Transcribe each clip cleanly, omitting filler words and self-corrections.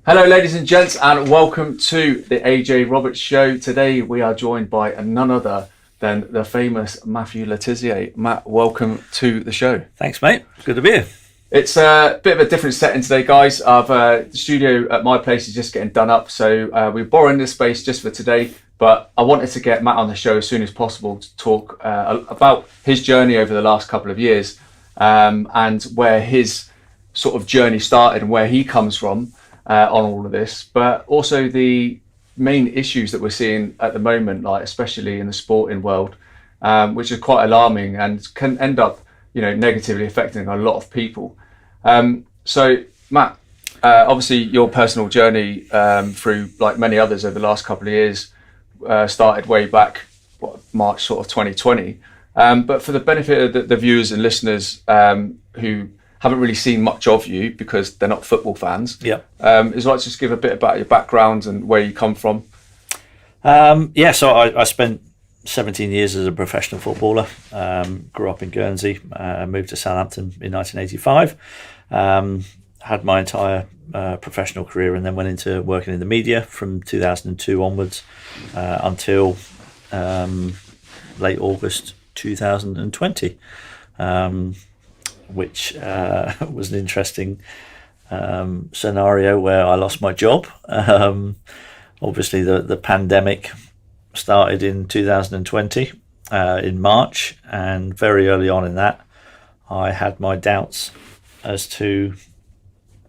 Hello, ladies and gents, and welcome to the AJ Roberts Show. Today we are joined by none other than the famous Matt Le Tissier. Matt, welcome to the show. Thanks, mate. Good to be here. It's a bit of a different setting today, guys. The studio at my place is just getting done up, so we're borrowing this space just for today. But I wanted to get Matt on the show as soon as possible to talk about his journey over the last couple of years and where his sort of journey started and where he comes from. On all of this, but also the main issues that we're seeing at the moment, like especially in the sporting world, which is quite alarming and can end up, negatively affecting a lot of people. So, Matt, obviously your personal journey through, like many others over the last couple of years, started way back, March sort of 2020. But for the benefit of the viewers and listeners who haven't really seen much of you because they're not football fans. Yeah. Is it right to just give a bit about your background and where you come from? So I spent 17 years as a professional footballer. Grew up in Guernsey. Moved to Southampton in 1985. Had my entire professional career and then went into working in the media from 2002 onwards until late August 2020. Which was an interesting scenario where I lost my job. Obviously, the pandemic started in 2020 in March, and very early on in that, I had my doubts as to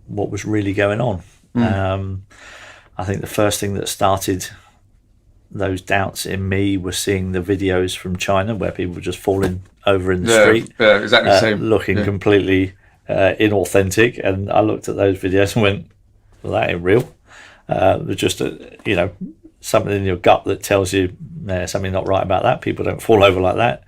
what was really going on. I think the first thing that started those doubts in me was seeing the videos from China where people were just falling over in the street, exactly the same, looking completely inauthentic. And I looked at those videos and went, "Well, that ain't real." There's just something in your gut that tells you there's something not right about that. People don't fall over like that.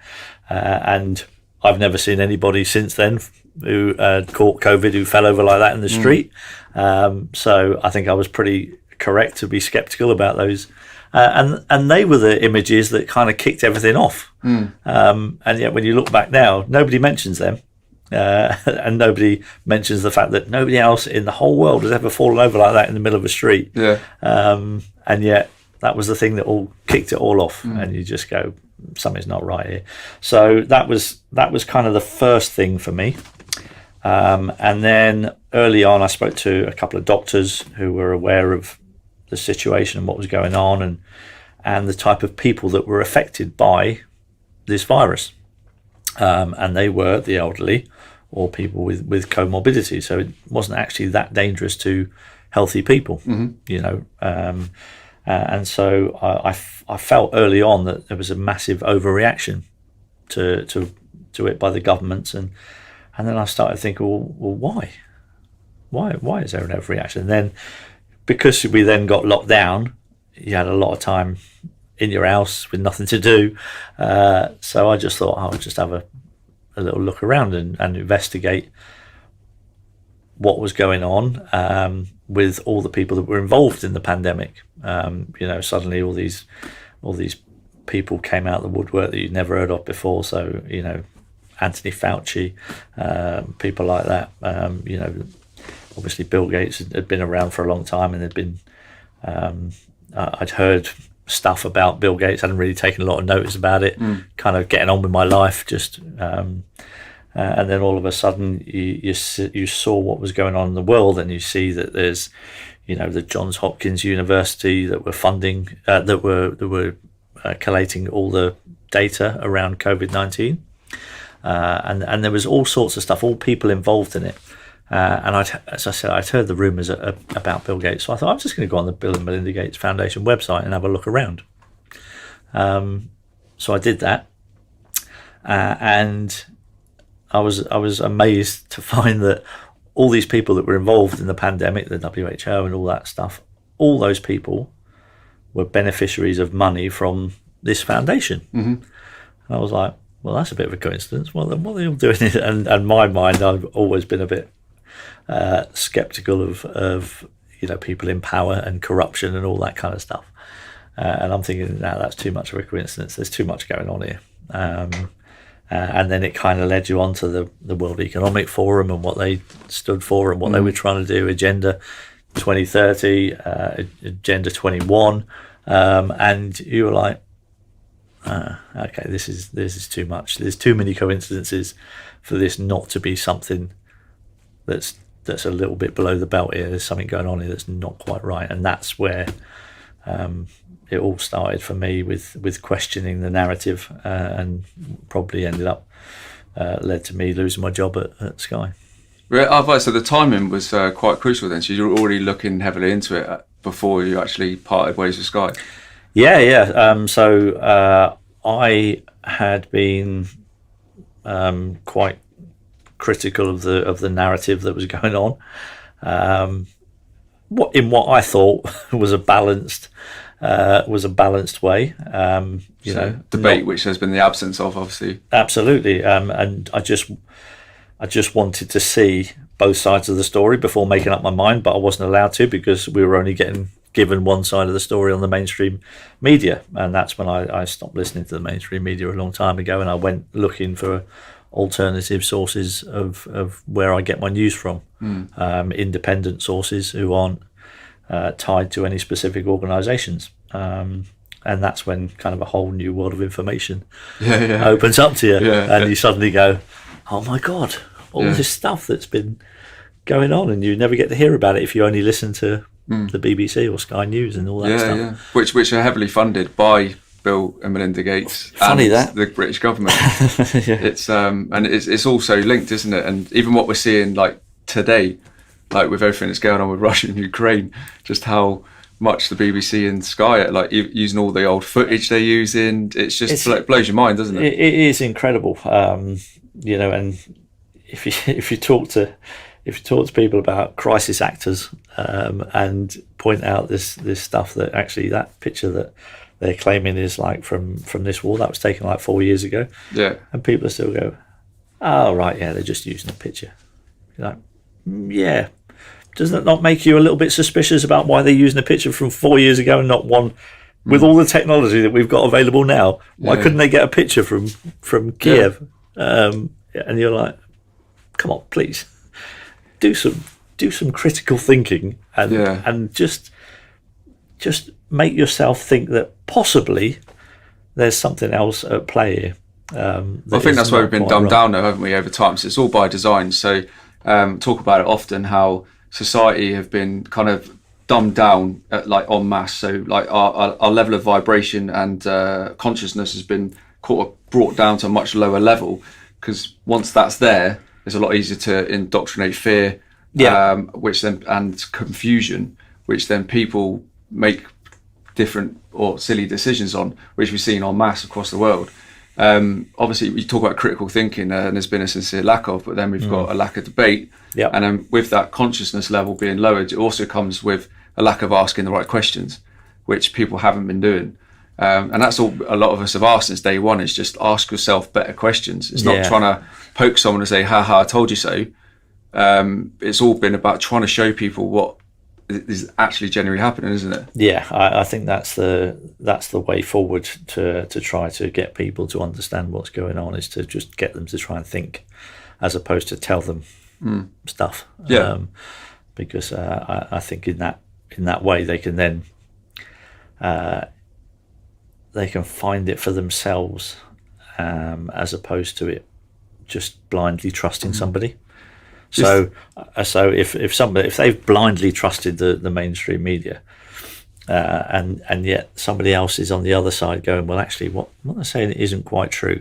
And I've never seen anybody since then who caught COVID who fell over like that in the street. So I think I was pretty correct to be skeptical about those. And they were the images that kind of kicked everything off. And yet when you look back now, nobody mentions them. And nobody mentions the fact that nobody else in the whole world has ever fallen over like that in the middle of a street. Yeah. And yet that was the thing that all kicked it all off. And you just go, something's not right here. So that was kind of the first thing for me. And then early on, I spoke to a couple of doctors who were aware of the situation and what was going on and the type of people that were affected by this virus. And they were the elderly or people with comorbidity. So it wasn't actually that dangerous to healthy people, and so I felt early on that there was a massive overreaction to it by the governments. And then I started thinking, well, why? Why is there an overreaction? And then because we then got locked down, you had a lot of time in your house with nothing to do. So I just thought I'll just have a little look around and investigate what was going on with all the people that were involved in the pandemic. Suddenly all these people came out of the woodwork that you'd never heard of before. So, Anthony Fauci, people like that, obviously Bill Gates had been around for a long time, and there'd been I'd heard stuff about Bill Gates, hadn't really taken a lot of notice about it, kind of getting on with my life, just and then all of a sudden you saw what was going on in the world, and you see that there's the Johns Hopkins University that were funding that were collating all the data around COVID-19, and there was all sorts of stuff, all people involved in it. And as I said, I'd heard the rumours about Bill Gates, so I thought I'm just going to go on the Bill and Melinda Gates Foundation website and have a look around. So I did that, and I was amazed to find that all these people that were involved in the pandemic, the WHO and all that stuff, all those people were beneficiaries of money from this foundation. And I was like, well, that's a bit of a coincidence. Well, then what are they all doing? And my mind, I've always been a bit skeptical of people in power and corruption and all that kind of stuff. And I'm thinking, now that's too much of a coincidence. There's too much going on here. And then it kind of led you on to the World Economic Forum and what they stood for and what they were trying to do, Agenda 2030, Agenda 21, and you were like, okay, this is too much. There's too many coincidences for this not to be something that's a little bit below the belt here. There's something going on here that's not quite right, and that's where it all started for me with questioning the narrative, and probably ended up led to me losing my job at Sky. So the timing was quite crucial then. So you were already looking heavily into it before you actually parted ways with Sky. Yeah. So I had been quite critical of the narrative that was going on. What I thought was a balanced way. Debate, which has been the absence of, obviously. Absolutely, and I just wanted to see both sides of the story before making up my mind, but I wasn't allowed to because we were only getting given one side of the story on the mainstream media, and that's when I stopped listening to the mainstream media a long time ago, and I went looking for alternative sources of where I get my news from, independent sources who aren't tied to any specific organisations, and that's when kind of a whole new world of information opens up to you, and you suddenly go, oh my God, all this stuff that's been going on, and you never get to hear about it if you only listen to the BBC or Sky News and all that stuff. Yeah. Which are heavily funded by Bill and Melinda Gates and the British government. It's and it's also linked, isn't it? And even what we're seeing like today, like with everything that's going on with Russia and Ukraine, just how much the BBC and Sky are like using all the old footage they're using. It's just blows your mind, doesn't it? It is incredible. And if you talk to people about crisis actors, and point out this stuff, that actually that picture that they're claiming is like from this war that was taken like 4 years ago, and people still go, oh right, yeah, they're just using a picture. You're like, yeah, does that not make you a little bit suspicious about why they're using a picture from 4 years ago and not one with all the technology that we've got available now? Why couldn't they get a picture from Kiev? And you're like, come on, please do some critical thinking and just make yourself think that possibly there's something else at play here. I think that's why we've been dumbed down now, haven't we, over time? So it's all by design. So talk about it often, how society have been kind of dumbed down like en masse. So like our level of vibration and consciousness has been brought down to a much lower level, because once that's there, it's a lot easier to indoctrinate fear, which then, and confusion, which then people make different or silly decisions on, which we've seen en masse across the world. Obviously, we talk about critical thinking, and there's been a sincere lack of, but then we've got a lack of debate. And then with that consciousness level being lowered, it also comes with a lack of asking the right questions, which people haven't been doing. And that's all a lot of us have asked since day one, is just ask yourself better questions. It's not trying to poke someone and say, ha, I told you so. It's all been about trying to show people what is actually genuinely happening, isn't it? Yeah, I think that's the way forward to try to get people to understand what's going on, is to just get them to try and think, as opposed to tell them stuff. Because I think in that way they can then they can find it for themselves, as opposed to it just blindly trusting somebody. So if they've blindly trusted the mainstream media, and yet somebody else is on the other side going, well, actually, what they're saying isn't quite true,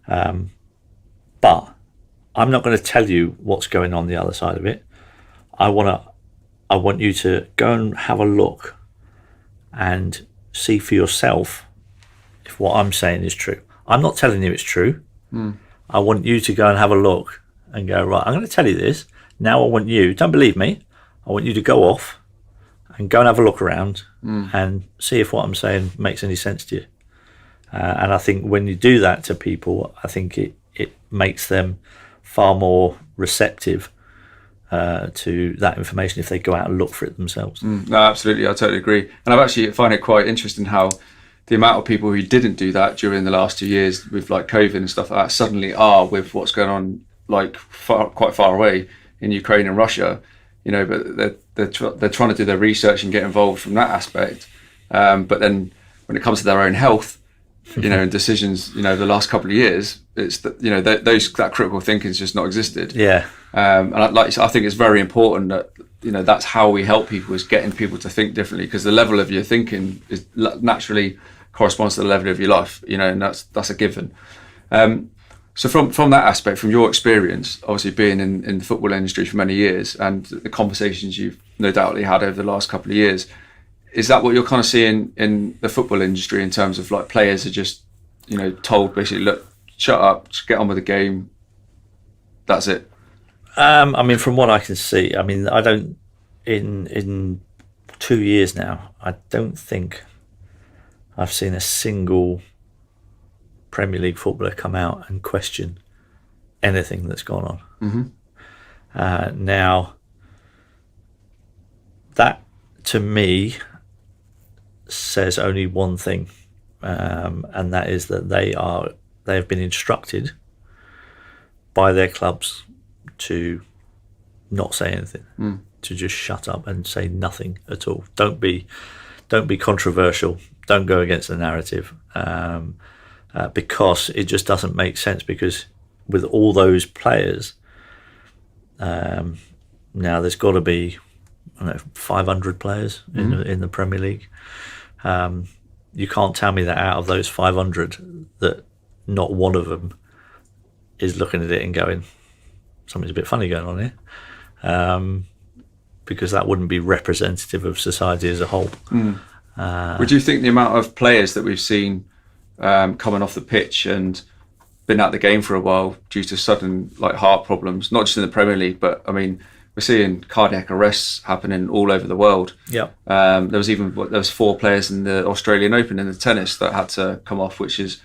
but I'm not going to tell you what's going on the other side of it. I want you to go and have a look and see for yourself if what I'm saying is true. I'm not telling you it's true. I want you to go and have a look and go, right, I'm going to tell you this. Now I want you, don't believe me, I want you to go off and go and have a look around and see if what I'm saying makes any sense to you. And I think when you do that to people, I think it makes them far more receptive to that information if they go out and look for it themselves. No, absolutely, I totally agree. And I've actually find it quite interesting how the amount of people who didn't do that during the last 2 years with like COVID and stuff like that suddenly are with what's going on like quite far away in Ukraine and Russia, but they're trying to do their research and get involved from that aspect. But then when it comes to their own health, and decisions, the last couple of years, it's that, that critical thinking has just not existed. Yeah. And I think it's very important that, that's how we help people, is getting people to think differently, because the level of your thinking is naturally corresponds to the level of your life, and that's a given. So from that aspect, from your experience, obviously being in the football industry for many years, and the conversations you've no doubtly had over the last couple of years, is that what you're kind of seeing in the football industry in terms of like players are just, told basically, look, shut up, just get on with the game, that's it? From what I can see, I don't, in 2 years now, I don't think I've seen a single Premier League footballer come out and question anything that's gone on. Mm-hmm. Now, that to me says only one thing, and that is that they have been instructed by their clubs to not say anything, to just shut up and say nothing at all. Don't be controversial. Don't go against the narrative, because it just doesn't make sense. Because with all those players, now there's got to be 500 players in the Premier League. You can't tell me that out of those 500 that not one of them is looking at it and going, something's a bit funny going on here, because that wouldn't be representative of society as a whole. Would you think the amount of players that we've seen coming off the pitch and been out the game for a while due to sudden heart problems, not just in the Premier League, but we're seeing cardiac arrests happening all over the world. Yeah. There was 4 players in the Australian Open in the tennis that had to come off, which is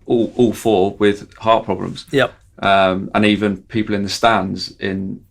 all 4 with heart problems. Yep. And even people in the stands in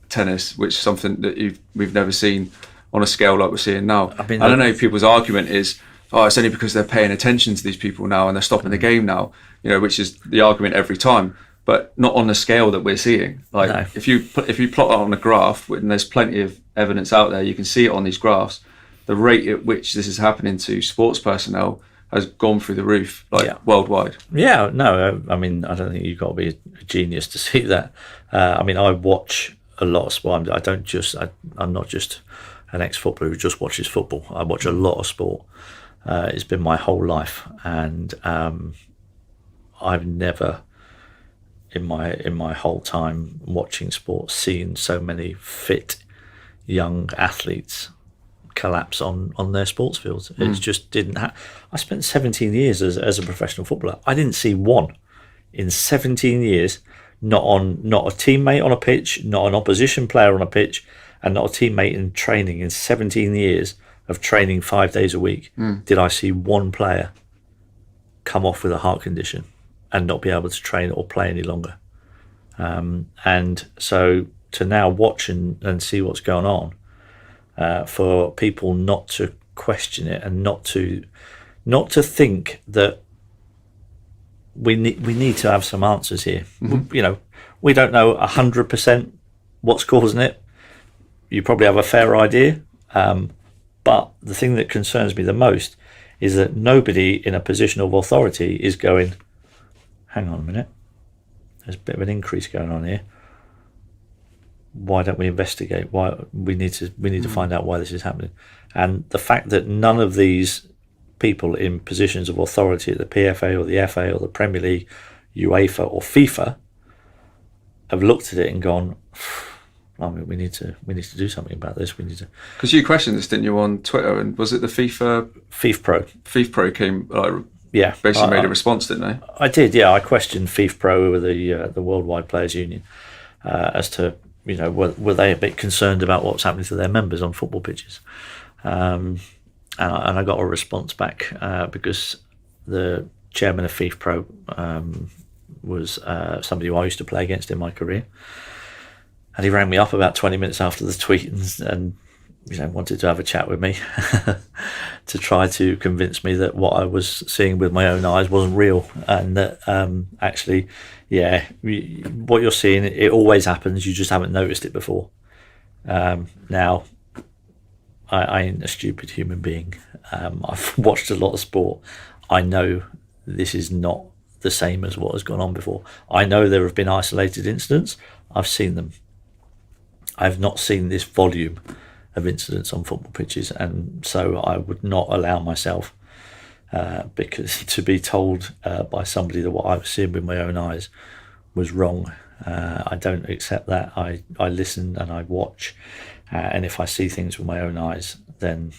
tennis, which is something that we've never seen on a scale like we're seeing now. I don't know if people's argument is, it's only because they're paying attention to these people now and they're stopping the game now, which is the argument every time, but not on the scale that we're seeing. No. If you plot that on a graph, and there's plenty of evidence out there, you can see it on these graphs, the rate at which this is happening to sports personnel has gone through the roof, worldwide. Yeah, no, I don't think you've got to be a genius to see that. I watch a lot of sport. I'm not just an ex-footballer who just watches football. I watch a lot of sport. It's been my whole life, and I've never, in my whole time watching sport, seen so many fit young athletes collapse on their sports fields. It just didn't happen. I spent 17 years as a professional footballer. I didn't see one in 17 years, not a teammate on a pitch, not an opposition player on a pitch, and not a teammate in training. In 17 years of training 5 days a week, did I see one player come off with a heart condition and not be able to train or play any longer. And so to now watch and see what's going on, for people not to question it and not to think that we need to have some answers here. We don't know 100% what's causing it. You probably have a fair idea, but the thing that concerns me the most is that nobody in a position of authority is going, hang on a minute, there's a bit of an increase going on here. Why don't we investigate? Why we need to find out why this is happening. And the fact that none of these people in positions of authority at the PFA or the FA or the Premier League, UEFA or FIFA have looked at it and gone, we need to do something about this. We need to. Because you questioned this, didn't you, on Twitter? And was it the FIFPro came basically made a response, didn't they? I did, yeah. I questioned FIFPro with the Worldwide Players Union as to, were they a bit concerned about what's happening to their members on football pitches? And I got a response back because the chairman of FIFPro was somebody who I used to play against in my career. And he rang me up about 20 minutes after the tweet and wanted to have a chat with me to try to convince me that what I was seeing with my own eyes wasn't real, and that what you're seeing, it always happens, you just haven't noticed it before. Now, I ain't a stupid human being. I've watched a lot of sport. I know this is not the same as what has gone on before. I know there have been isolated incidents. I've seen them. I've not seen this volume of incidents on football pitches, and so I would not allow myself because to be told by somebody that what I was seeing with my own eyes was wrong. I don't accept that. I listen and I watch, and if I see things with my own eyes, then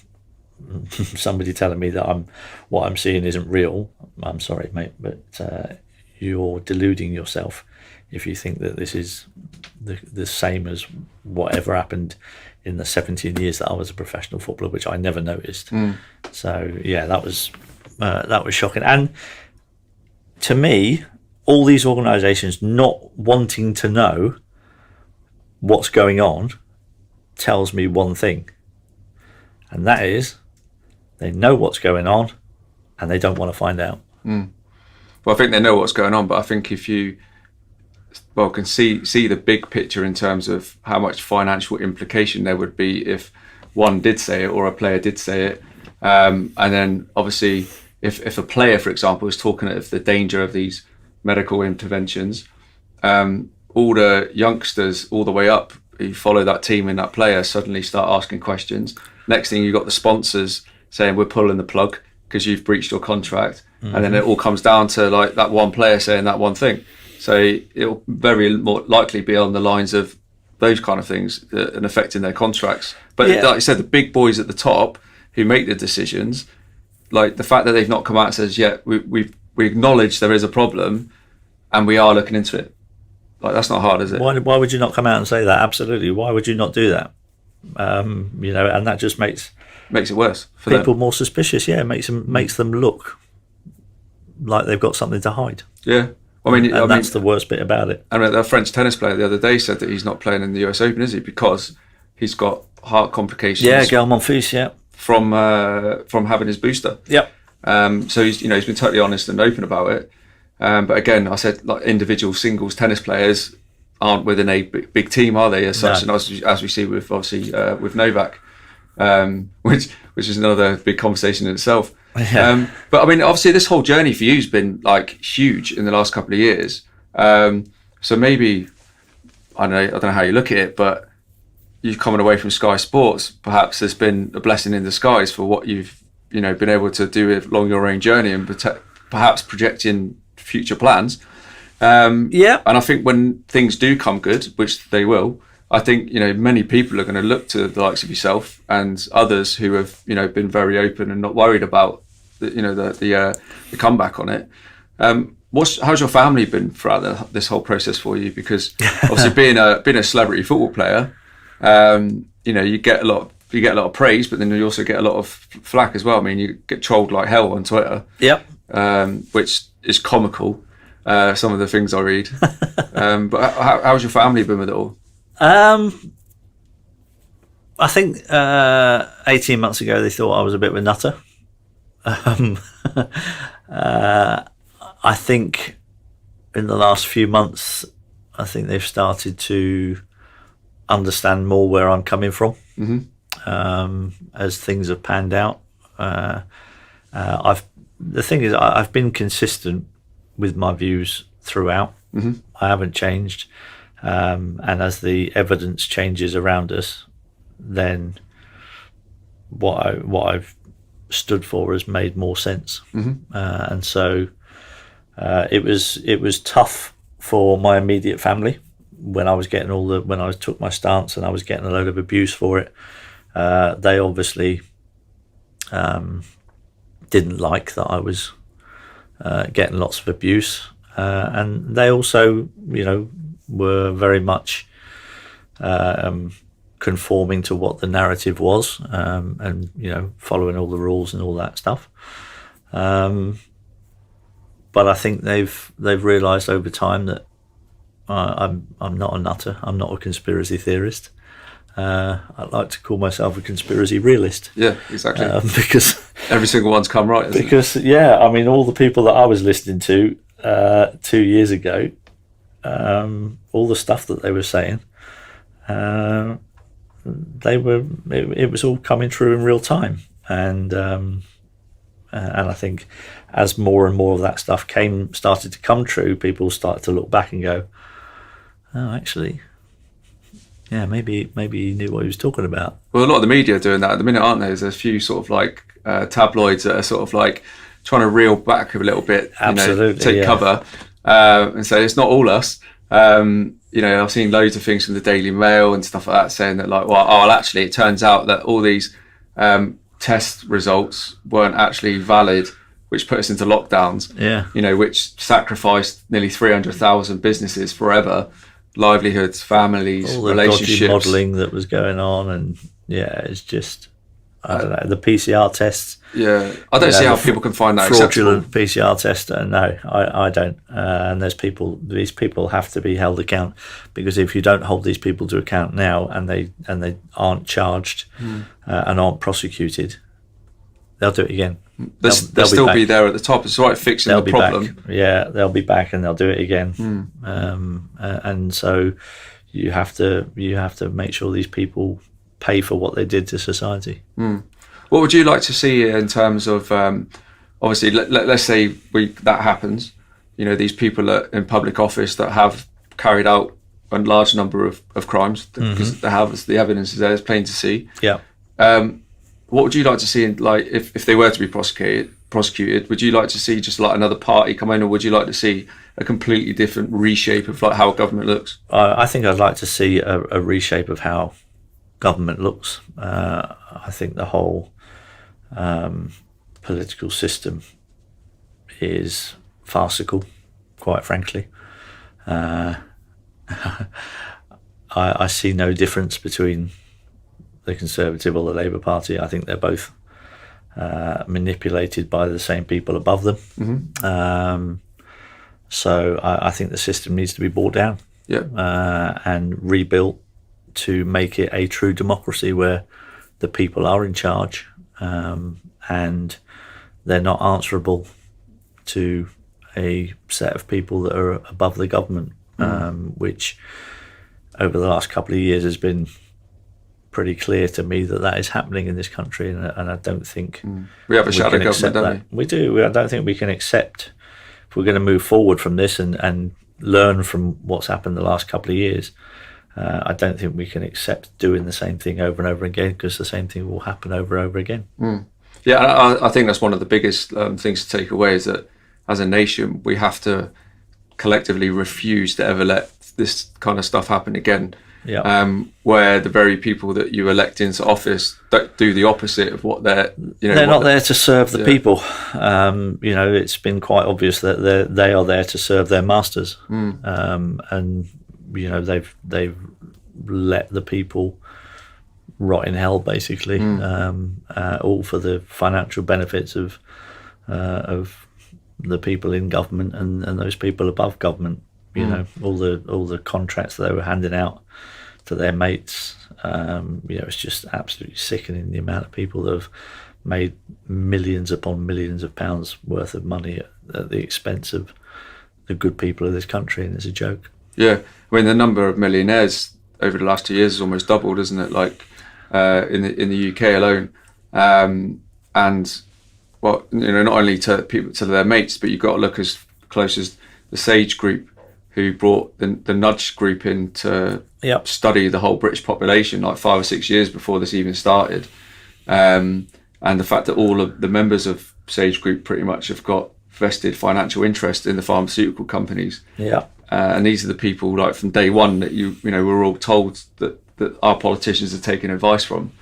somebody telling me that what I'm seeing isn't real, I'm sorry, mate, but you're deluding yourself if you think that this is the same as whatever happened in the 17 years that I was a professional footballer, which I never noticed. So yeah, that was shocking. And to me, all these organisations not wanting to know what's going on tells me one thing, and that is they know what's going on and they don't want to find out. Well, I think they know what's going on, but I think if you can see the big picture in terms of how much financial implication there would be if one did say it or a player did say it, and then obviously if a player, for example, is talking of the danger of these medical interventions, all the youngsters all the way up who follow that team and that player suddenly start asking questions. Next thing, you've got the sponsors saying we're pulling the plug because you've breached your contract, and then it all comes down to like that one player saying that one thing. So it'll very more likely be on the lines of those kind of things and affecting their contracts. But like I said, the big boys at the top who make the decisions, like the fact that they've not come out and says, yeah, we acknowledge there is a problem and we are looking into it. Like, that's not hard, is it? Why would you not come out and say that? Absolutely. Why would you not do that? And that just makes it worse for people them. more suspicious. Yeah, makes them look like they've got something to hide. Yeah. I mean, that's the worst bit about it. I mean, a French tennis player the other day said that he's not playing in the US Open, is he? Because he's got heart complications. Yeah, Gael Monfils, yeah. From having his booster. Yep. So he's been totally honest and open about it. But again, I said like individual singles tennis players aren't within a big team, are they? As such, No. and as we see with obviously with Novak, which is another big conversation in itself. Yeah. But I mean, obviously, this whole journey for you has been like huge in the last couple of years. So maybe I don't know how you look at it, but you've coming away from Sky Sports. Perhaps there's been a blessing in disguise for what you've been able to do along your own journey and perhaps projecting future plans. Yeah. And I think when things do come good, which they will, I think many people are going to look to the likes of yourself and others who have been very open and not worried about the comeback on it. How's your family been throughout this whole process for you? Because obviously being a celebrity football player, you get a lot of praise, but then you also get a lot of flack as well. I mean, you get trolled like hell on Twitter. Yep. Which is comical. Some of the things I read. But how's your family been with it all? I think 18 months ago they thought I was a bit of a nutter. I think in the last few months, I think they've started to understand more where I'm coming from. As things have panned out. The thing is, I've been consistent with my views throughout. I haven't changed. And as the evidence changes around us, then what I've stood for has made more sense. And so it was tough for my immediate family when I was getting when I took my stance and I was getting a load of abuse for it. They obviously didn't like that I was getting lots of abuse, and they also were very much conforming to what the narrative was, and following all the rules and all that stuff. But I think they've realised over time that I'm not a nutter. I'm not a conspiracy theorist. I like to call myself a conspiracy realist. Yeah, exactly. Because every single one's come right. Because I mean, all the people that I was listening to 2 years ago, all the stuff that they were saying, they were. It was all coming through in real time, and I think as more and more of that stuff started to come true, people started to look back and go, "Oh, actually, yeah, maybe he knew what he was talking about." Well, a lot of the media are doing that at the minute, aren't there? There's a few sort of like tabloids that are sort of like trying to reel back a little bit, Absolutely, take cover, and say it's not all us. I've seen loads of things from the Daily Mail and stuff like that saying that like, well, actually, it turns out that all these test results weren't actually valid, which put us into lockdowns. Yeah. Which sacrificed nearly 300,000 businesses forever, livelihoods, families, all the relationships, dodgy modelling that was going on, and it's just, I don't know, the PCR tests. Yeah, I don't see how people can find that fraudulent acceptable. PCR test. No, I don't. And these people have to be held account, because if you don't hold these people to account now, and they aren't charged and aren't prosecuted, they'll do it again. They'll still be there at the top. It's right fixing the problem. Back. Yeah, they'll be back and they'll do it again. And so you have to make sure these people pay for what they did to society. What would you like to see in terms of, obviously, let's say that happens, these people are in public office that have carried out a large number of crimes, because they have, the evidence is there, it's plain to see. Yeah. What would you like to see, like, if they were to be prosecuted, would you like to see just like another party come in, or would you like to see a completely different reshape of like how government looks? I think I'd like to see a reshape of how government looks. I think the whole political system is farcical, quite frankly. I see no difference between the Conservative or the Labour Party. I think they're both manipulated by the same people above them. So I think the system needs to be brought down and rebuilt to make it a true democracy where the people are in charge, and they're not answerable to a set of people that are above the government, which over the last couple of years has been pretty clear to me that is happening in this country, and I don't think we have a shadow government, don't we? We do. I don't think we can accept, if we're going to move forward from this and learn from what's happened the last couple of years, I don't think we can accept doing the same thing over and over again, because the same thing will happen over and over again. Yeah, I think that's one of the biggest things to take away, is that as a nation we have to collectively refuse to ever let this kind of stuff happen again. Where the very people that you elect into office don't do the opposite of what they're not there to serve the people. It's been quite obvious that they are there to serve their masters, and they've let the people rot in hell, basically, all for the financial benefits of the people in government and those people above government. All the contracts that they were handing out to their mates. It's just absolutely sickening, the amount of people that have made millions upon millions of pounds worth of money at the expense of the good people of this country, and it's a joke. Yeah, I mean, the number of millionaires over the last 2 years has almost doubled, isn't it? Like in the UK alone, and well, not only to people, to their mates, but you've got to look as close as the Sage Group, who brought the Nudge Group in to study the whole British population like 5 or 6 years before this even started. And the fact that all of the members of Sage Group pretty much have got vested financial interest in the pharmaceutical companies. And these are the people, like, from day one that we're all told that our politicians are taking advice from.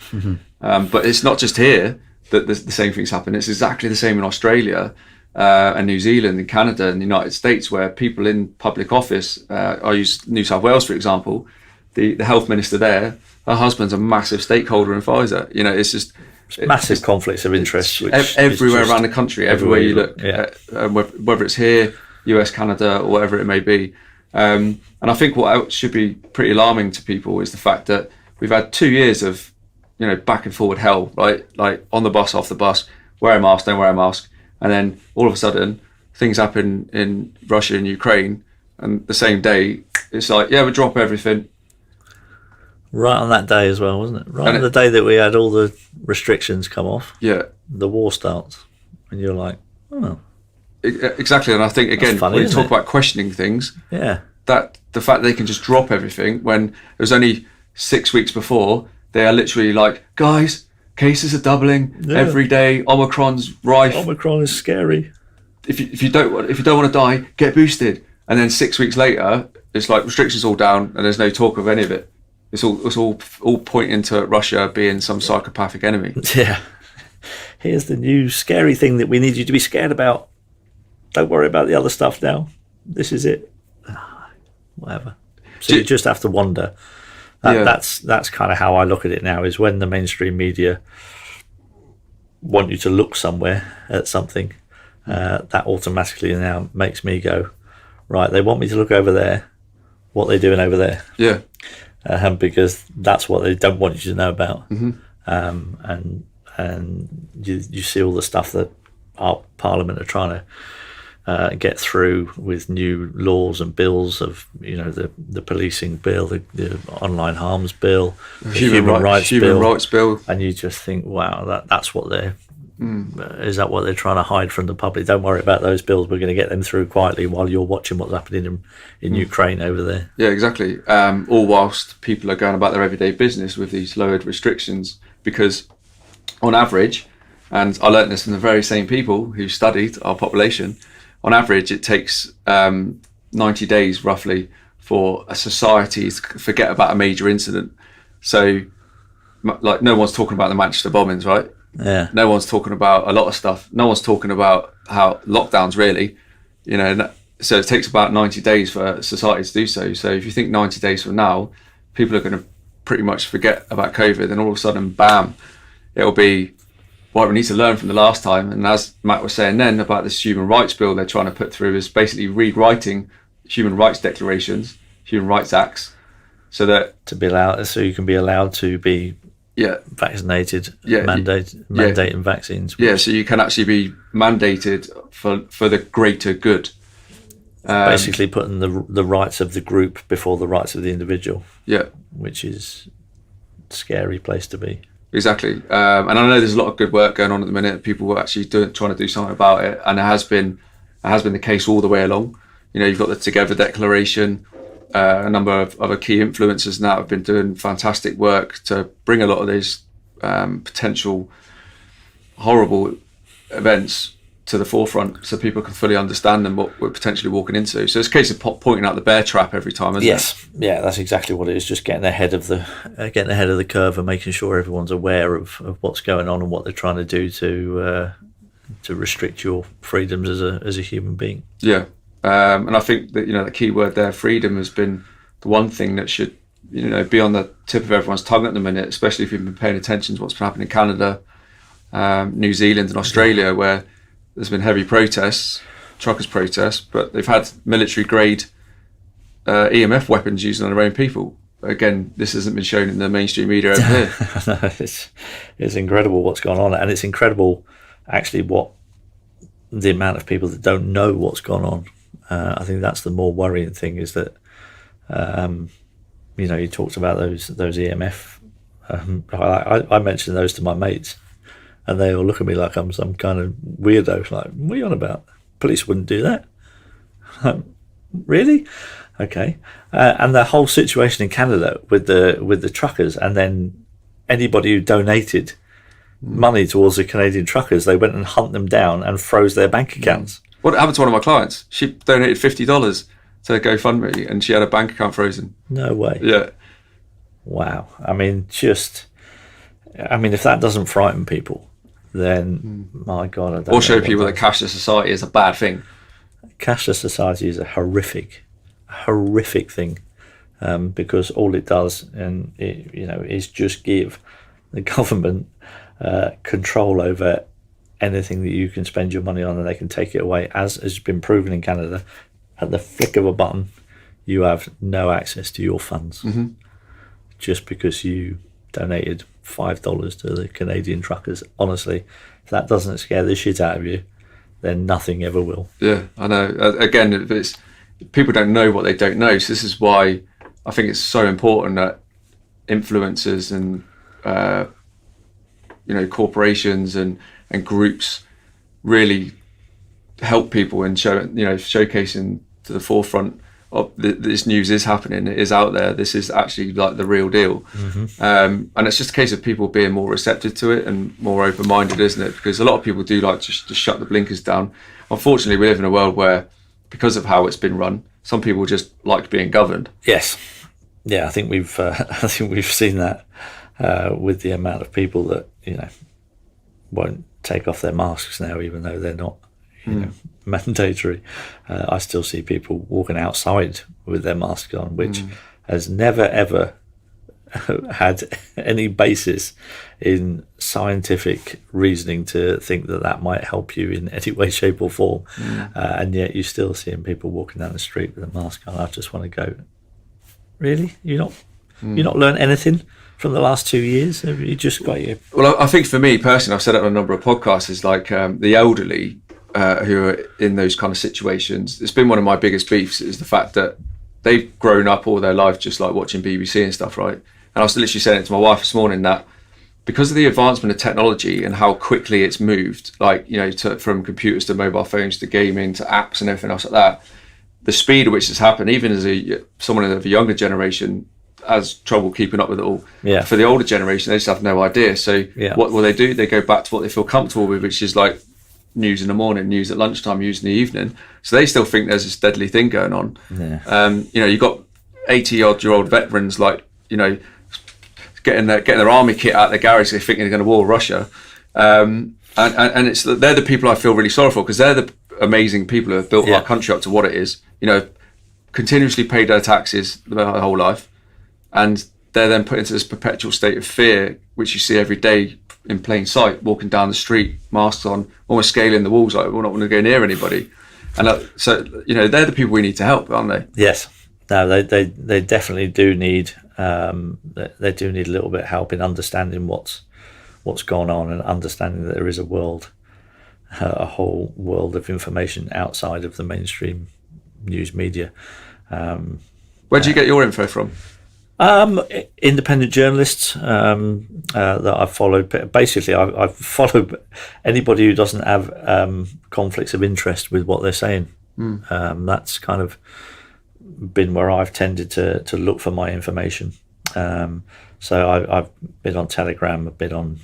But it's not just here that the same things happen. It's exactly the same in Australia, and New Zealand and Canada and the United States, where people in public office, I use New South Wales for example, the health minister there, her husband's a massive stakeholder in Pfizer. It's massive conflicts of interest everywhere around the country, everywhere you look, whether it's here, US, Canada, or whatever it may be. And I think what should be pretty alarming to people is the fact that we've had 2 years of back and forward hell, right? Like on the bus, off the bus, wear a mask, don't wear a mask. And then all of a sudden, things happen in Russia and Ukraine, and the same day, it's like, we drop everything. Right on that day as well, wasn't it? Right And on the day that we had all the restrictions come off, Yeah, the war starts. And you're like, oh, exactly. And I think, again, funny, when you isn't talk it? about questioning things, yeah. that the fact they can just drop everything when it was only 6 weeks before, they are literally like, guys, cases are doubling every day. Omicron's rife. Omicron is scary. If you don't want to die, get boosted. And then 6 weeks later, it's like restrictions all down, and there's no talk of any of it. It's all pointing to Russia being some psychopathic enemy. Yeah. Here's the new scary thing that we need you to be scared about. Don't worry about the other stuff now. This is it. Whatever. So you just have to wonder. That's kind of how I look at it now, is when the mainstream media want you to look somewhere at something, that automatically now makes me go, right, they want me to look over there. What are they doing over there? Yeah. Because that's what they don't want you to know about. Mm-hmm. And you see all the stuff that our Parliament are trying to get through with new laws and bills of, the policing bill, the online harms bill, the human rights bill, and you just think, wow, that's what they're. Is that what they're trying to hide from the public? Don't worry about those bills. We're going to get them through quietly while you're watching what's happening in Ukraine over there. Yeah, exactly. All whilst people are going about their everyday business with these lowered restrictions, because on average, and I learnt this from the very same people who studied our population, on average it takes 90 days roughly for a society to forget about a major incident. So, like, no one's talking about the Manchester bombings, right? Yeah. No one's talking about a lot of stuff. No one's talking about how lockdowns really, so it takes about 90 days for society to do so. So if you think 90 days from now, people are going to pretty much forget about COVID, and all of a sudden, bam, it'll be, what we need to learn from the last time. And as Matt was saying then about this human rights bill they're trying to put through, is basically rewriting human rights declarations, human rights acts, so that so you can be allowed to be vaccinated, mandating vaccines. Yeah, so you can actually be mandated for the greater good. Basically putting the rights of the group before the rights of the individual. Yeah. Which is a scary place to be. Exactly. And I know there's a lot of good work going on at the minute. People were actually trying to do something about it, and it has been the case all the way along. You've got the Together Declaration. A number of other key influencers now have been doing fantastic work to bring a lot of these potential horrible events to the forefront, so people can fully understand them, what we're potentially walking into. So it's a case of pointing out the bear trap every time, isn't it? Yeah, that's exactly what it is. Just getting ahead of the curve and making sure everyone's aware of what's going on and what they're trying to do to restrict your freedoms as a human being. Yeah. And I think that the key word there, freedom, has been the one thing that should be on the tip of everyone's tongue at the minute, especially if you've been paying attention to what's been happening in Canada, New Zealand and Australia, where there's been heavy protests, truckers' protests, but they've had military grade EMF weapons used on their own people. Again, this hasn't been shown in the mainstream media over here. No, it's incredible what's gone on, and it's incredible actually the amount of people that don't know what's gone on. I think that's the more worrying thing, is that you talked about those EMF. I mentioned those to my mates, and they all look at me like I'm some kind of weirdo. Like, what are you on about? Police wouldn't do that. Really? Okay. And the whole situation in Canada with the truckers, and then anybody who donated money towards the Canadian truckers, they went and hunt them down and froze their bank accounts. What happened to one of my clients? She donated $50 to GoFundMe, and she had a bank account frozen. No way. Yeah. Wow. I mean, if that doesn't frighten people, then my God, I don't know. Or show people that cashless society is a bad thing. Cashless society is a horrific thing, because all it does, is just give the government control over anything that you can spend your money on, and they can take it away. As has been proven in Canada, at the flick of a button, you have no access to your funds, just because you donated $5 to the Canadian truckers. Honestly, if that doesn't scare the shit out of you, then nothing ever will. Yeah, I know. Again, people don't know what they don't know. So this is why I think it's so important that influencers and corporations and groups really help people and showcasing to the forefront of this news is happening, it is out there, this is actually like the real deal. And it's just a case of people being more receptive to it and more open-minded, isn't it? Because a lot of people do like to shut the blinkers down. Unfortunately, we live in a world where, because of how it's been run, some people just like being governed. Yes, yeah, I think we've seen that with the amount of people that won't take off their masks now, even though they're not mandatory. I still see people walking outside with their masks on, which has never ever had any basis in scientific reasoning to think that might help you in any way, shape or form. And yet you're still seeing people walking down the street with a mask on. I just want to go, really? You're not learned anything from the last 2 years? Have you just got your... Well, I think for me personally, I've said it on a number of podcasts, is like the elderly who are in those kind of situations. It's been one of my biggest beefs, is the fact that they've grown up all their life just like watching BBC and stuff, right? And I was literally saying it to my wife this morning that because of the advancement of technology and how quickly it's moved, like, from computers to mobile phones to gaming to apps and everything else like that, the speed at which it's happened, even as someone of a younger generation has trouble keeping up with it all. Yeah. For the older generation, they just have no idea. So what will they do? They go back to what they feel comfortable with, which is like news in the morning, news at lunchtime, news in the evening. So they still think there's this deadly thing going on. You've got 80-odd-year-old veterans, like, getting their army kit out their garage. They think they're going to war Russia, and they're the people I feel really sorry for, because they're the amazing people who have built our country up to what it is. Continuously paid their taxes their whole life, and they're then put into this perpetual state of fear, which you see every day in plain sight, walking down the street, masks on, almost scaling the walls, like we're not going to go near anybody. And so they're the people we need to help, aren't they? Yes. No, they definitely do need. They do need a little bit of help in understanding what's gone on and understanding that there is a whole world of information outside of the mainstream news media. Where do you get your info from? Independent journalists that I've followed. Basically, I've followed anybody who doesn't have conflicts of interest with what they're saying. That's kind of been where I've tended to look for my information. So I've been on Telegram, a bit on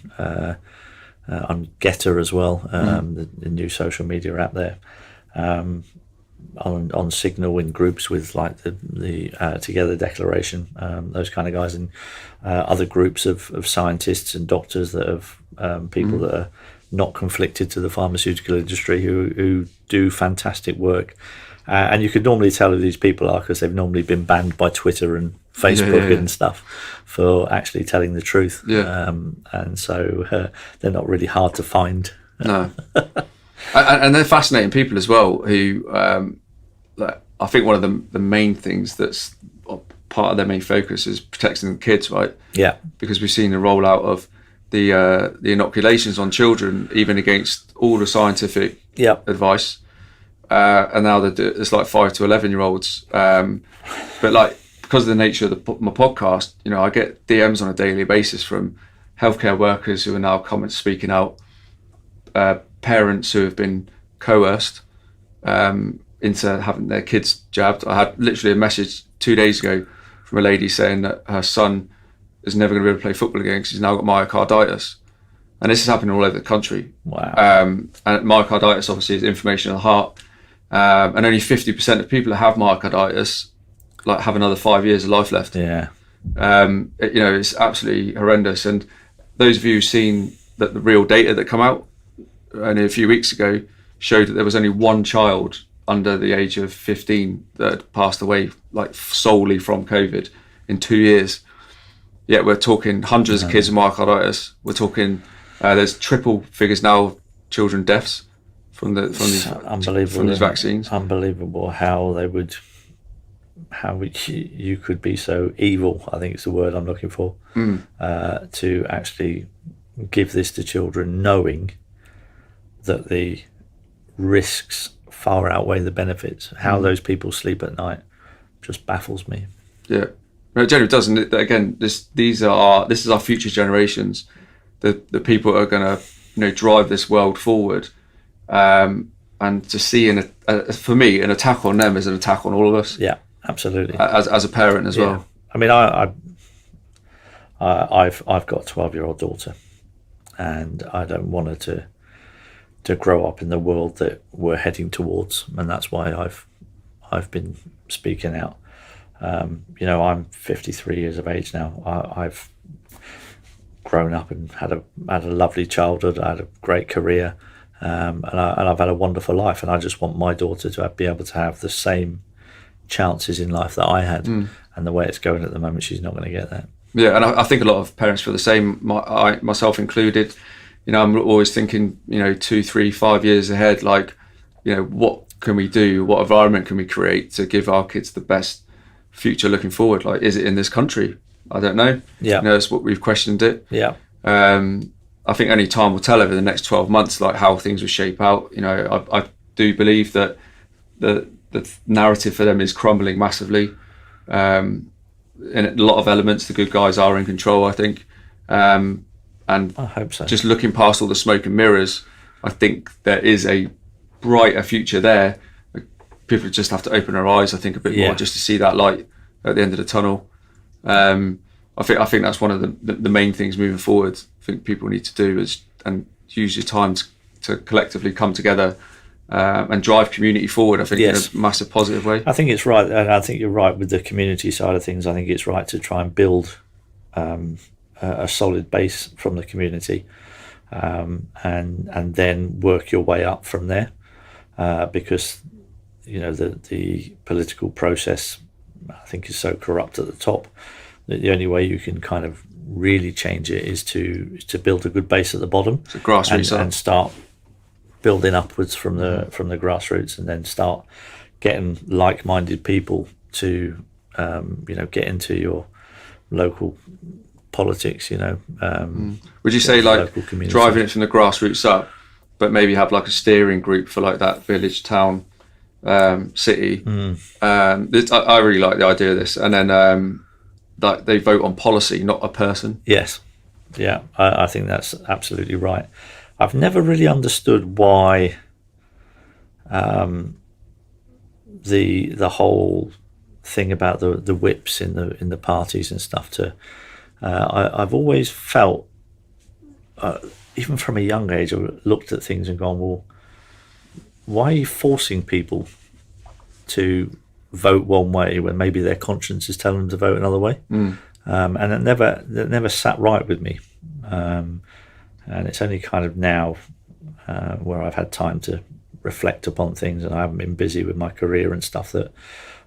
Getter as well, the new social media app there. On Signal in groups with like the Together Declaration, those kind of guys, and other groups of scientists and doctors that have people that are not conflicted to the pharmaceutical industry who do fantastic work. And you could normally tell who these people are because they've normally been banned by Twitter and Facebook and stuff for actually telling the truth. And so they're not really hard to find. No. And they're fascinating people as well who, I think one of the main things that's part of their main focus is protecting the kids, right? Yeah. Because we've seen the rollout of the inoculations on children, even against all the scientific advice. And now it's like 5 to 11-year-olds. But like, because of the nature of my podcast, I get DMs on a daily basis from healthcare workers who are now speaking out, parents who have been coerced into having their kids jabbed. I had literally a message 2 days ago from a lady saying that her son is never going to be able to play football again because he's now got myocarditis. And this is happening all over the country. Wow. And myocarditis obviously is inflammation of the heart. And only 50% of people who have myocarditis have another 5 years of life left. Yeah. It's absolutely horrendous. And those of you who've seen that the real data that come out only a few weeks ago showed that there was only one child under the age of 15 that had passed away solely from COVID in 2 years. Yet we're talking hundreds of kids with myocarditis. We're talking there's triple figures now of children deaths from these vaccines. Unbelievable how you could be so evil, I think it's the word I'm looking for, to actually give this to children knowing that the risks far outweigh the benefits. How those people sleep at night just baffles me. Yeah. No, it generally doesn't. Again, this is our future generations, the people that are going to, you know, drive this world forward. And to see for me, an attack on them is an attack on all of us. Yeah, absolutely. As a parent as well. I mean, I've got a 12-year-old daughter, and I don't want her to grow up in the world that we're heading towards, and that's why I've been speaking out. You know, I'm 53 years of age now. I've grown up and had a lovely childhood. I had a great career, and I've had a wonderful life. And I just want my daughter to be able to have the same chances in life that I had. And the way it's going at the moment, she's not going to get that. Yeah, and I think a lot of parents feel the same, myself included. You know, I'm always thinking, you know, 2, 3, 5 years ahead. Like, you know, what can we do? What environment can we create to give our kids the best future looking forward? Like, is it in this country? I don't know. Yeah, you know, that's what we've questioned it. Yeah. I think only time will tell over the next 12 months, like how things will shape out. You know, I do believe that the narrative for them is crumbling massively. In a lot of elements, the good guys are in control, I think. And I hope so. Just looking past all the smoke and mirrors, I think there is a brighter future there. People just have to open their eyes, I think, a bit more just to see that light at the end of the tunnel. I think that's one of the main things moving forward. I think people need to do is and use your time to collectively come together and drive community forward. I think in a massive positive way. I think it's right, and I think you're right with the community side of things. I think it's right to try and build a solid base from the community, and then work your way up from there, because you know the political process, I think, is so corrupt at the top that the only way you can kind of really change it is to build a good base at the bottom, so grassroots and start building upwards from the grassroots, and then start getting like-minded people to you know, get into your local politics. You know, would you say like driving it from the grassroots up, but maybe have like a steering group for like that village, town, city? I really like the idea of this, and then that they vote on policy, not a person. Yes, yeah, I think that's absolutely right. I've never really understood why the whole thing about the whips in the parties and stuff. I've always felt, even from a young age, I looked at things and gone, well, why are you forcing people to vote one way when maybe their conscience is telling them to vote another way? And it never sat right with me. And it's only kind of now where I've had time to reflect upon things, and I haven't been busy with my career and stuff, that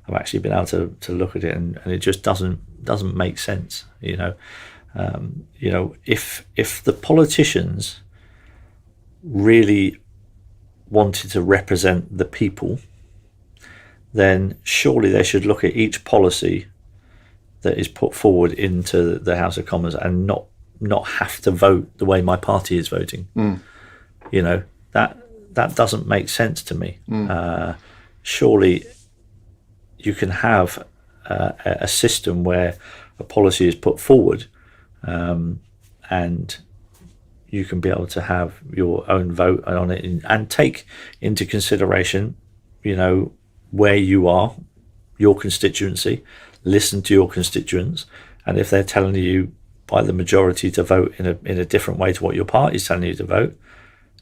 I've actually been able to look at it, and it just doesn't make sense. You know, if the politicians really wanted to represent the people, then surely they should look at each policy that is put forward into the House of Commons and not have to vote the way my party is voting. You know, that doesn't make sense to me. Surely you can have a system where a policy is put forward, and you can be able to have your own vote on it, and take into consideration, you know, where you are, your constituency, listen to your constituents, and if they're telling you by the majority to vote in a different way to what your party is telling you to vote,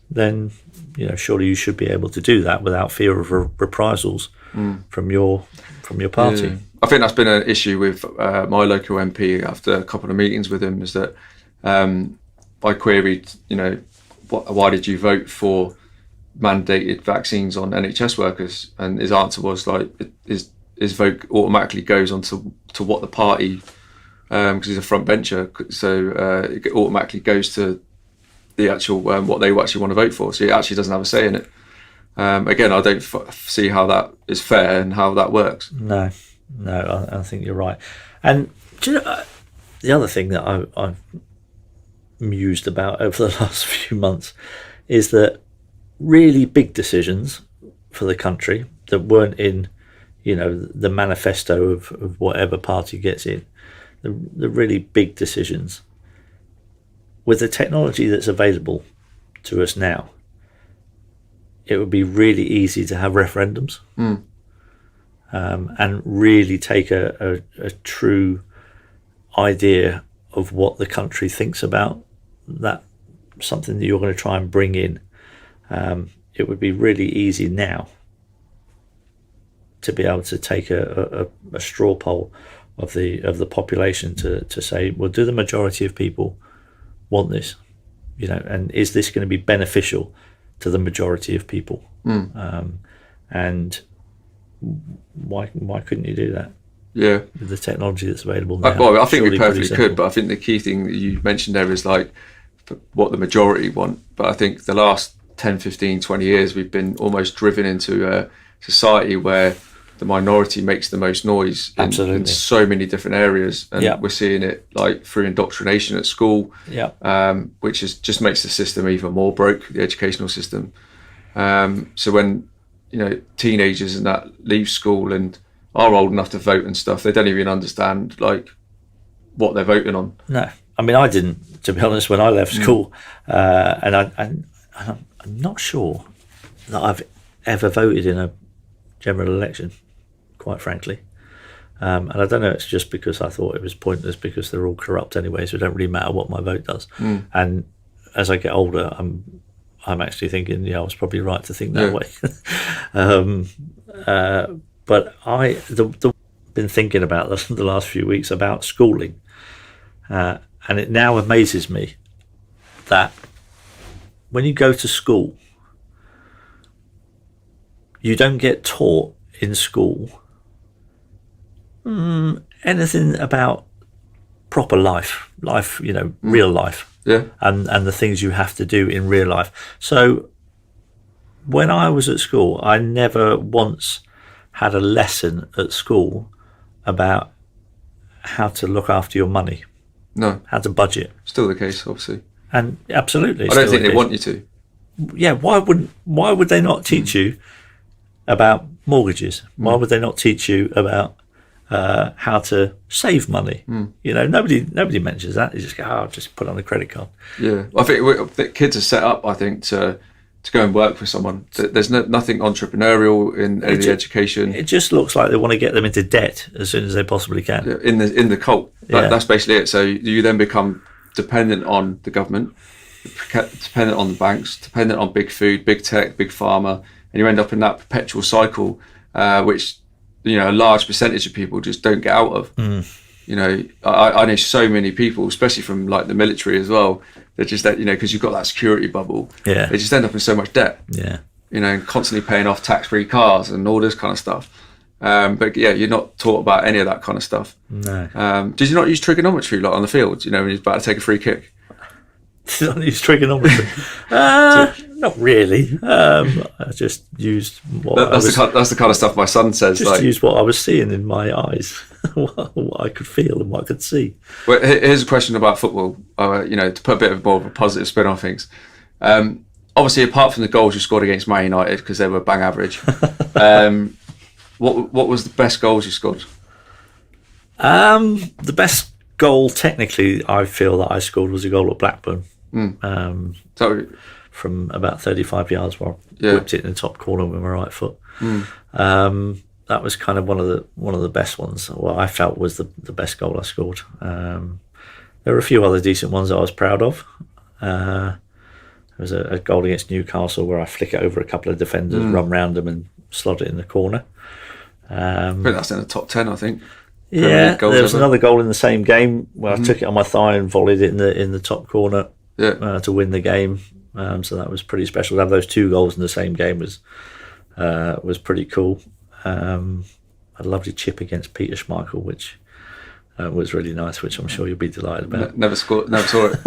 then, you know, surely you should be able to do that without fear of reprisals from your party. Yeah. I think that's been an issue with my local MP after a couple of meetings with him, is that I queried, you know, why did you vote for mandated vaccines on NHS workers? And his answer was like, his vote automatically goes on to what the party, because he's a front bencher, so it automatically goes to the actual what they actually want to vote for. So he actually doesn't have a say in it. Again, I don't see how that is fair and how that works. No, I think you're right. And do you know, the other thing that I've mused about over the last few months is that really big decisions for the country that weren't in the manifesto of whatever party gets in, the really big decisions. With the technology that's available to us now, it would be really easy to have referendums and really take a true idea of what the country thinks about that, something that you're going to try and bring in. It would be really easy now to be able to take a straw poll of the population to say, well, do the majority of people want this? And is this going to be beneficial to the majority of people? And why couldn't you do that? Yeah, with the technology that's available now. Well, I think we perfectly could, but I think the key thing that you mentioned there is like what the majority want. But I think the last 10, 15, 20 years, we've been almost driven into a society where the minority makes the most noise in so many different areas. And we're seeing it like through indoctrination at school, which just makes the system even more broke, the educational system. So when, teenagers and that leave school and are old enough to vote and stuff, they don't even understand like what they're voting on. No, I mean, I didn't, to be honest, when I left school, and I'm not sure that I've ever voted in a general election, quite frankly. And I don't know, it's just because I thought it was pointless because they're all corrupt anyway, so it don't really matter what my vote does. And as I get older, I'm actually thinking, I was probably right to think that way. But I've been thinking about the last few weeks about schooling, and it now amazes me that when you go to school, you don't get taught in school anything about proper life, real life, and the things you have to do in real life. So when I was at school, I never once had a lesson at school about how to look after your money. No. How to budget. Still the case, obviously. And absolutely. I don't think they want you to. Yeah, why would they not teach you about mortgages? Why would they not teach you about how to save money? Nobody mentions that. They just go, just put on a credit card. Yeah, I think kids are set up, I think, to go and work for someone. There's nothing entrepreneurial in the education. It just looks like they want to get them into debt as soon as they possibly can. Yeah, in the cult. That's basically it. So you then become dependent on the government, dependent on the banks, dependent on big food, big tech, big pharma, and you end up in that perpetual cycle, which a large percentage of people just don't get out of. I know so many people, especially from like the military as well, that just because you've got that security bubble, they just end up in so much debt. And constantly paying off tax-free cars and all this kind of stuff. But you're not taught about any of that kind of stuff. No. Did you not use trigonometry like on the field? When you're about to take a free kick? Did I use trigonometry? Not really. I just used that's the kind of stuff my son says. Just used what I was seeing in my eyes, what I could feel and what I could see. Well, here's a question about football. To put a bit more of a positive spin on things. Obviously, apart from the goals you scored against Man United because they were bang average, what was the best goals you scored? The best goal, technically, I feel that I scored was a goal at Blackburn. From about 35 yards, where I whipped it in the top corner with my right foot. That was kind of one of the best ones. What I felt was the best goal I scored. There were a few other decent ones that I was proud of. There was a goal against Newcastle where I flick it over a couple of defenders, run round them and slot it in the corner. I think that's in the top 10, I think. Yeah, there was another goal in the same game where I took it on my thigh and volleyed it in the top corner to win the game. So that was pretty special. To have those two goals in the same game was pretty cool. A lovely chip against Peter Schmeichel, which was really nice, which I'm sure you'll be delighted about. Never saw it.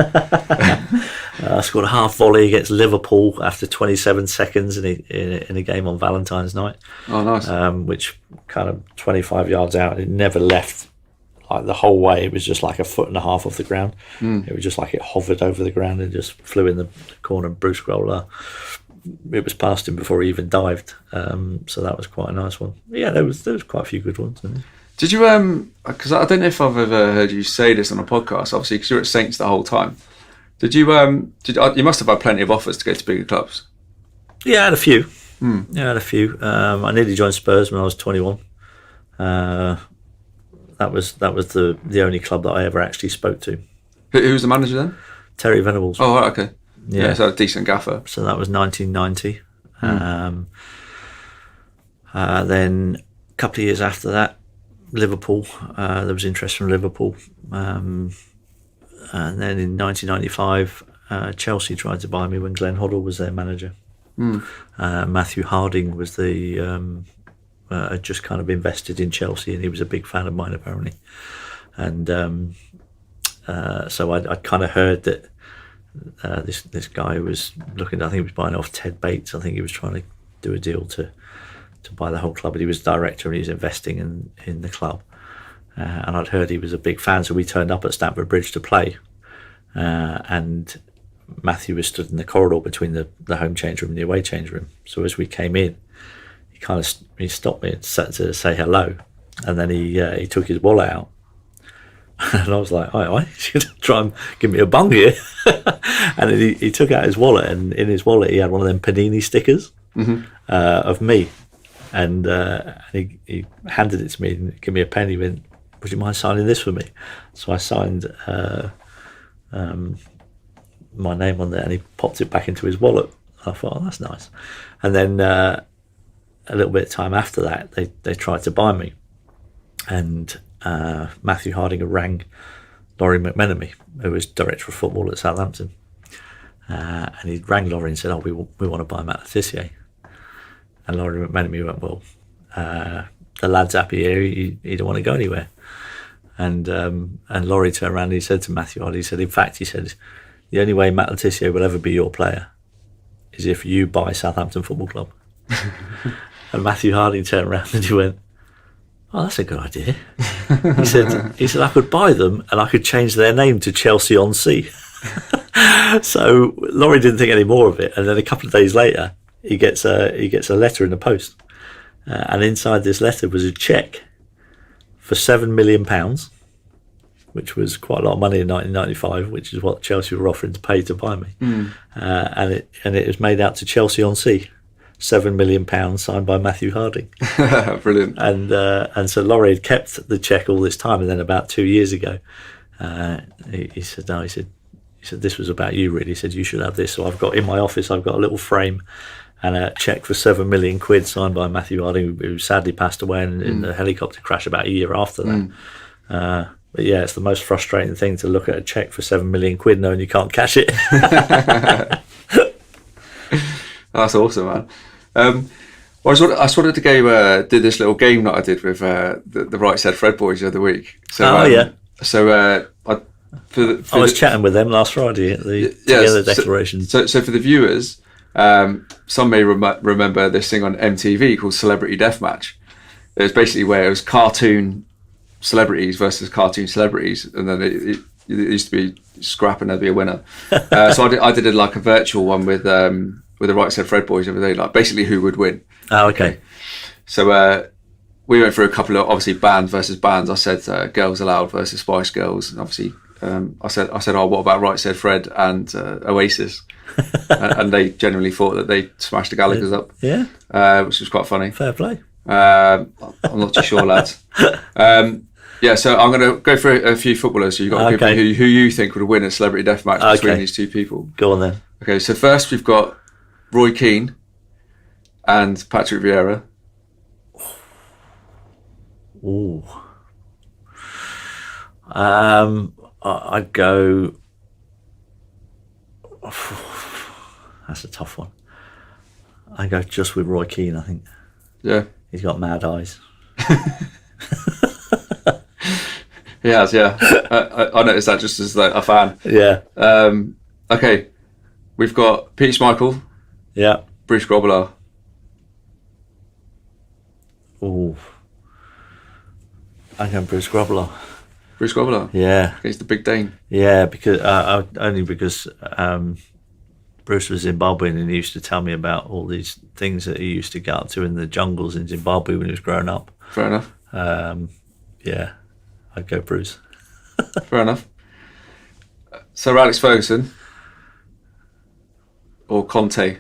I scored a half volley against Liverpool after 27 seconds in a game on Valentine's night. Oh, nice. Which kind of 25 yards out, it never left like the whole way. It was just like a foot and a half off the ground. It was just like it hovered over the ground and just flew in the corner. Bruce Groller it was past him before he even dived. So that was quite a nice one. Yeah, there was quite a few good ones. Did you because I don't know if I've ever heard you say this on a podcast, obviously, because you're at Saints the whole time. Did you you must have had plenty of offers to go to bigger clubs? Yeah, I had a few. Yeah, I had a few. I nearly joined Spurs when I was 21. That was the only club that I ever actually spoke to. Who was the manager then? Terry Venables. Oh, right, okay. Yeah, so a decent gaffer. So that was 1990. Then a couple of years after that, Liverpool. There was interest from Liverpool. And then in 1995, Chelsea tried to buy me when Glenn Hoddle was their manager. Matthew Harding was had just kind of invested in Chelsea, and he was a big fan of mine apparently. And so I kind of heard that this guy was looking. I think he was buying off Ted Bates. I think he was trying to do a deal to buy the whole club. But he was director and he was investing in the club. And I'd heard he was a big fan, so we turned up at Stamford Bridge to play. And Matthew was stood in the corridor between the home change room and the away change room. So as we came in, he stopped me and to say hello, and then he took his wallet out, and I was like, "Aye, you gonna try and give me a bung here?" And then he took out his wallet, and in his wallet he had one of them Panini stickers of me, and he handed it to me and gave me a pen. He went, "Would you mind signing this for me?" So I signed my name on there, and he popped it back into his wallet. I thought, "Oh, that's nice." And then a little bit of time after that, they tried to buy me, and Matthew Harding rang Laurie McMenemy, who was director of football at Southampton, and he rang Laurie and said, "Oh, we want to buy Matt Le Tissier." And Laurie McMenemy went, "Well, the lad's happy here. He don't want to go anywhere." And Laurie turned around and he said to Matthew Harding, he said, "In fact, he said, the only way Matt Le Tissier will ever be your player is if you buy Southampton Football Club." And Matthew Harding turned around and he went, "Oh, that's a good idea." He said I could buy them and I could change their name to Chelsea on Sea. So Laurie didn't think any more of it, and then a couple of days later he gets a letter in the post, and inside this letter was a cheque for £7 million, which was quite a lot of money in 1995, which is what Chelsea were offering to pay to buy me. And it was made out to Chelsea on Sea. £7 million signed by Matthew Harding. Brilliant. And so Laurie had kept the cheque all this time, and then about 2 years ago, he said, "This was about you, really." He said, "You should have this." So I've got in my office, I've got a little frame and a cheque for £7 million signed by Matthew Harding, who sadly passed away in a helicopter crash about a year after that. But yeah, it's the most frustrating thing to look at a cheque for £7 million knowing you can't cash it. That's awesome, man. Well, I just wanted to go do this little game that I did with the Right Said Fred boys the other week. So, yeah. So I was chatting with them last Friday at the Together Declaration. So for the viewers, some may remember this thing on MTV called Celebrity Deathmatch. It was basically where it was cartoon celebrities versus cartoon celebrities, and then it used to be scrap and there'd be a winner. So I did like a virtual one with the Right Said Fred boys over there, like basically who would win. Oh, okay. So we went through a couple of obviously bands versus bands. I said Girls Aloud versus Spice Girls, and obviously I said, "Oh, what about Right Said Fred and Oasis?" and they generally thought that they smashed the Gallagher's up. Yeah. Which was quite funny. Fair play. I'm not too sure, lads. Yeah, so I'm going to go through a few footballers. So you've got to give me who you think would win a celebrity deathmatch between these two people. Go on then. Okay, so first we've got Roy Keane and Patrick Vieira. Ooh. I'd go. That's a tough one. I'd go just with Roy Keane, I think. Yeah. He's got mad eyes. He has, yeah. I noticed that just as a fan. Yeah. Okay, we've got Peter Schmeichel. Yeah. Bruce Grobbelaar. Ooh. I'm going Bruce Grobbelaar. Bruce Grobbelaar? Yeah. He's the big Dane. Yeah, because only because Bruce was Zimbabwean, and he used to tell me about all these things that he used to get up to in the jungles in Zimbabwe when he was growing up. Fair enough. Yeah, I'd go Bruce. Fair enough. Sir Alex Ferguson or Conte?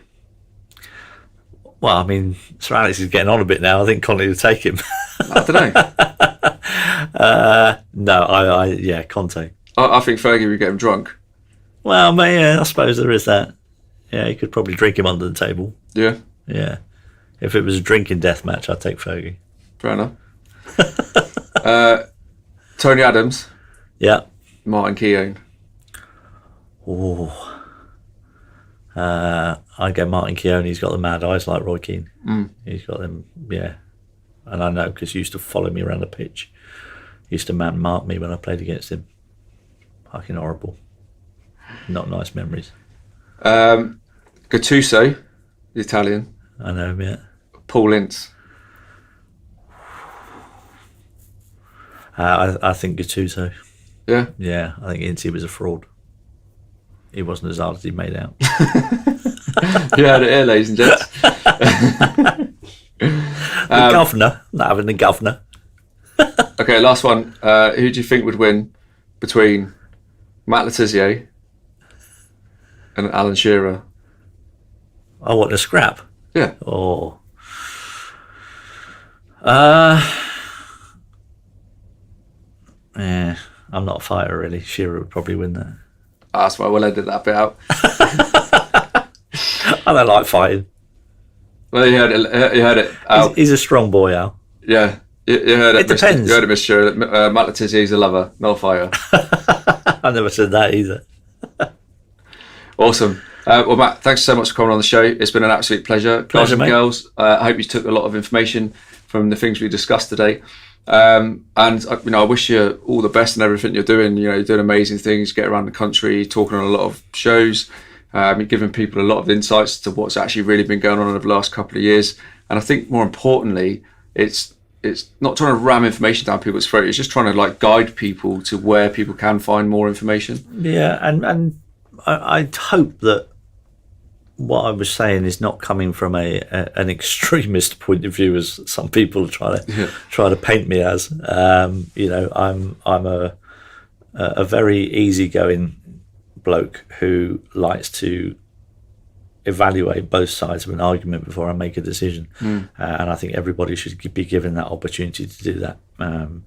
Well, I mean, Sir Alex is getting on a bit now. I think Conte would take him. I don't know. No, yeah, Conte. I think Fergie would get him drunk. Well, yeah, I suppose there is that. Yeah, he could probably drink him under the table. Yeah. Yeah. If it was a drinking death match, I'd take Fergie. Fair enough. Tony Adams. Yeah. Martin Keown. Oh. I'd go Martin Keown. He's got the mad eyes like Roy Keane. He's got them, yeah. And I know because he used to follow me around the pitch. He used to man mark me when I played against him. Fucking horrible. Not nice memories. Gattuso, the Italian. I know him, yeah. Paul Ince. I think Gattuso. Yeah? Yeah, I think Ince was a fraud. He wasn't as hard as he made out. You heard it here, ladies and gents. The governor, not having the governor. Okay, last one. Who do you think would win between Matt Le Tissier and Alan Shearer? I want a scrap. Yeah. Oh. Yeah, I'm not a fighter really. Shearer would probably win that. That's why we'll edit that bit out. I don't like fighting. Well, you heard it. You heard it. Al. He's a strong boy, Al. Yeah. You heard it. It depends. You heard it, Mr. Shearer. Matt Le Tissier is a lover, not a fighter. I never said that either. Awesome. Well, Matt, thanks so much for coming on the show. It's been an absolute pleasure. Guys and mate. girls, I hope you took a lot of information from the things we discussed today. And I wish you all the best in everything you're doing. You're doing amazing things, get around the country, talking on a lot of shows, giving people a lot of insights to what's actually really been going on over the last couple of years. And I think more importantly, it's not trying to ram information down people's throat. It's just trying to guide people to where people can find more information. Yeah, and I hope that what I was saying is not coming from an extremist point of view, as some people try to paint me as. I'm a very easygoing bloke who likes to evaluate both sides of an argument before I make a decision, and I think everybody should be given that opportunity to do that. And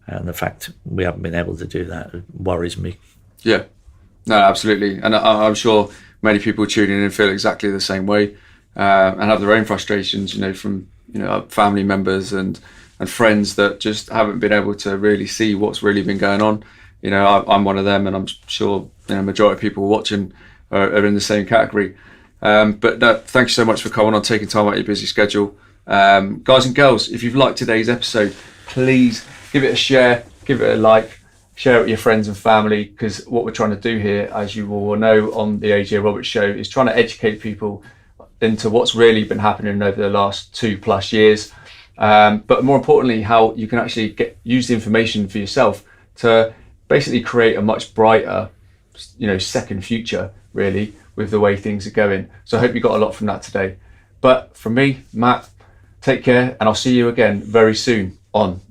the fact we haven't been able to do that worries me. Yeah, no, absolutely, and I'm sure many people tuning in feel exactly the same way, and have their own frustrations, from family members and friends that just haven't been able to really see what's really been going on. I'm one of them, and I'm sure majority of people watching are in the same category. But no, thank you so much for coming on, taking time out of your busy schedule. Guys and girls, if you've liked today's episode, please give it a share, give it a like, share it with your friends and family, because what we're trying to do here, as you all know on the AJ Roberts Show, is trying to educate people into what's really been happening over the last 2+ years, but more importantly, how you can actually use the information for yourself to basically create a much brighter, second future, really, with the way things are going. So I hope you got a lot from that today. But from me, Matt, take care, and I'll see you again very soon on